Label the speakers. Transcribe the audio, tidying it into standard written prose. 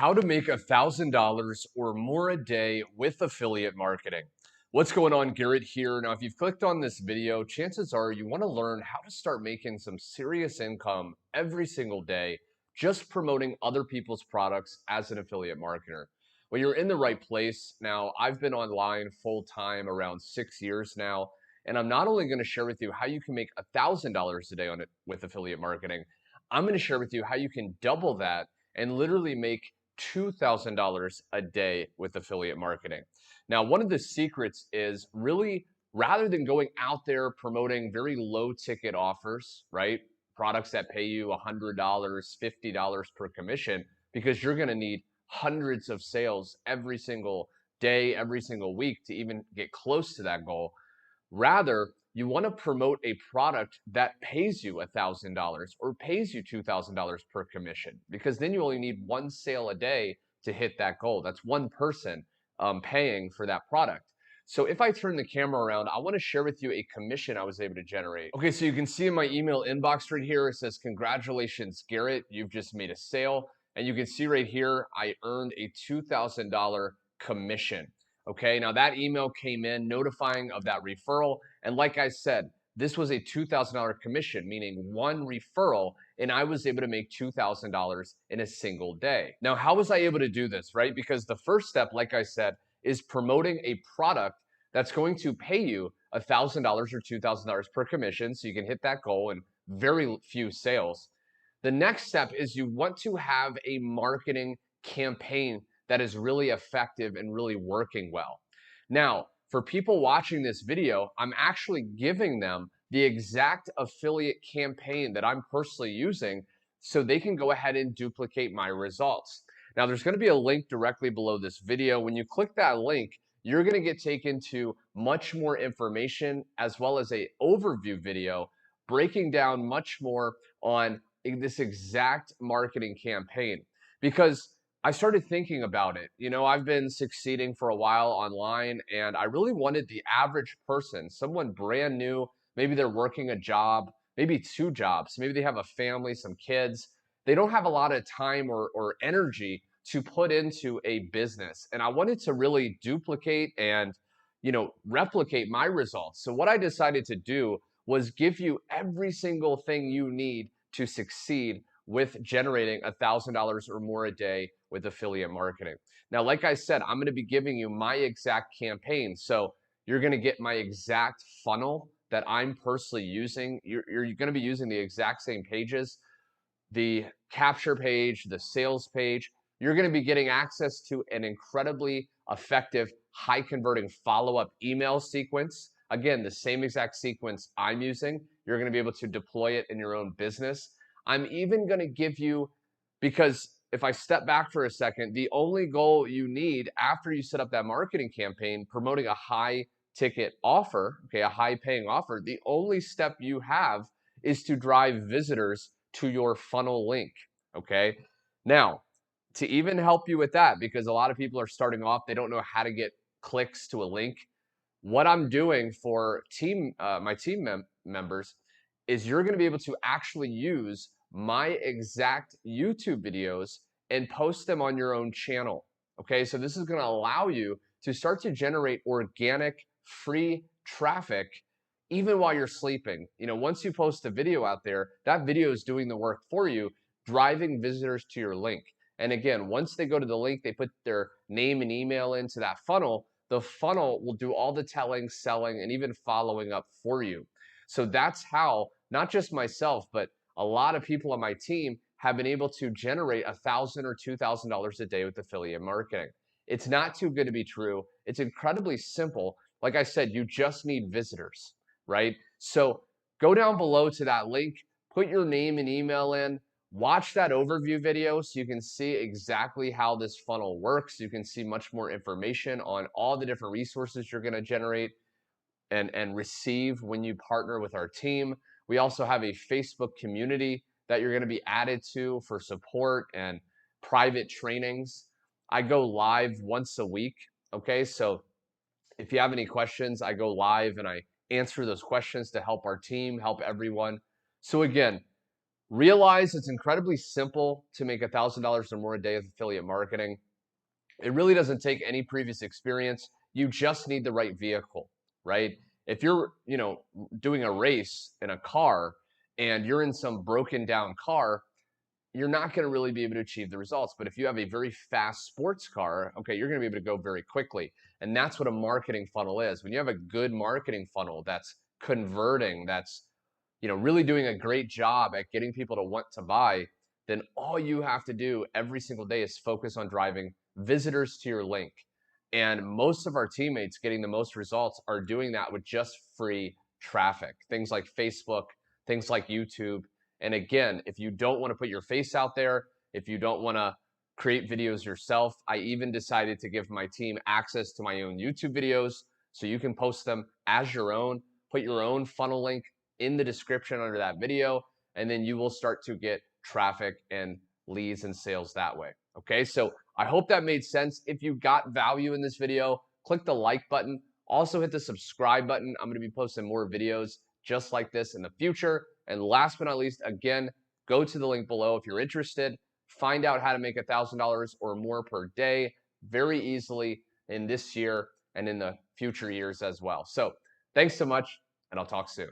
Speaker 1: How to make $1,000 or more a day with affiliate marketing. What's going on, Garrett here. Now, if you've clicked on this video, chances are you want to learn how to start making some serious income every single day just promoting other people's products as an affiliate marketer. Well, you're in the right place. Now, I've been online full time around 6 years now, and I'm not only going to share with you how you can make $1,000 a day on it with affiliate marketing, I'm going to share with you how you can double that and literally make $2,000 a day with affiliate marketing. Now, one of the secrets is really rather than going out there promoting very low ticket offers, right? Products that pay you $100, $50 per commission, because you're going to need hundreds of sales every single day, every single week to even get close to that goal. Rather, you want to promote a product that pays you $1,000 or pays you $2,000 per commission, because then you only need one sale a day to hit that goal. That's one person paying for that product. So if I turn the camera around, I want to share with you a commission I was able to generate. Okay, so you can see in my email inbox right here, it says, "Congratulations, Garrett, you've just made a sale." And you can see right here, I earned a $2,000 commission. Okay, now that email came in notifying of that referral. And like I said, this was a $2,000 commission, meaning one referral, and I was able to make $2,000 in a single day. Now, how was I able to do this, right? Because the first step, like I said, is promoting a product that's going to pay you $1,000 or $2,000 per commission, so you can hit that goal in very few sales. The next step is you want to have a marketing campaign that is really effective and really working well. Now, for people watching this video, I'm actually giving them the exact affiliate campaign that I'm personally using so they can go ahead and duplicate my results. Now, there's going to be a link directly below this video. When you click that link, you're going to get taken to much more information as well as an overview video breaking down much more on this exact marketing campaign. Because I started thinking about it. I've been succeeding for a while online, and I really wanted the average person, someone brand new, maybe they're working a job, maybe two jobs, maybe they have a family, some kids. They don't have a lot of time or energy to put into a business. And I wanted to really duplicate and, replicate my results. So what I decided to do was give you every single thing you need to succeed with generating $1,000 or more a day with affiliate marketing. Now, like I said, I'm going to be giving you my exact campaign. So you're going to get my exact funnel that I'm personally using. You're going to be using the exact same pages, the capture page, the sales page. You're going to be getting access to an incredibly effective, high converting follow-up email sequence. Again, the same exact sequence I'm using. You're going to be able to deploy it in your own business. I'm even going to give you, because if I step back for a second, the only goal you need after you set up that marketing campaign, promoting a high ticket offer, okay, a high paying offer, the only step you have is to drive visitors to your funnel link, okay? Now, to even help you with that, because a lot of people are starting off, they don't know how to get clicks to a link. What I'm doing for my team members is you're going to be able to actually use my exact YouTube videos and post them on your own channel. Okay, so this is going to allow you to start to generate organic, free traffic even while you're sleeping. Once you post a video out there, that video is doing the work for you, driving visitors to your link. And again, once they go to the link, they put their name and email into that funnel. The funnel will do all the telling, selling, and even following up for you. So that's how, not just myself, but a lot of people on my team have been able to generate $1,000 or $2,000 a day with affiliate marketing. It's not too good to be true. It's incredibly simple. Like I said, you just need visitors, right? So go down below to that link, put your name and email in, watch that overview video so you can see exactly how this funnel works. You can see much more information on all the different resources you're going to generate and receive when you partner with our team. We also have a Facebook community that you're going to be added to for support and private trainings. I go live once a week. Okay, so if you have any questions, I go live and I answer those questions to help our team, help everyone. So again, Realize it's incredibly simple to make $1,000 or more a day with affiliate marketing. It really doesn't take any previous experience. You just need the right vehicle, right? If you're, doing a race in a car and you're in some broken down car, you're not going to really be able to achieve the results. But if you have a very fast sports car, okay, you're going to be able to go very quickly. And that's what a marketing funnel is. When you have a good marketing funnel that's converting, that's, really doing a great job at getting people to want to buy, then all you have to do every single day is focus on driving visitors to your link. And most of our teammates getting the most results are doing that with just free traffic. Things like Facebook, things like YouTube. And again, if you don't want to put your face out there, if you don't want to create videos yourself, I even decided to give my team access to my own YouTube videos so you can post them as your own, put your own funnel link in the description under that video, and then you will start to get traffic and leads and sales that way. Okay, so I hope that made sense. If you got value in this video, click the like button. Also hit the subscribe button. I'm going to be posting more videos just like this in the future. And last but not least, again, go to the link below if you're interested. Find out how to make $1,000 or more per day very easily in this year and in the future years as well. So thanks so much, and I'll talk soon.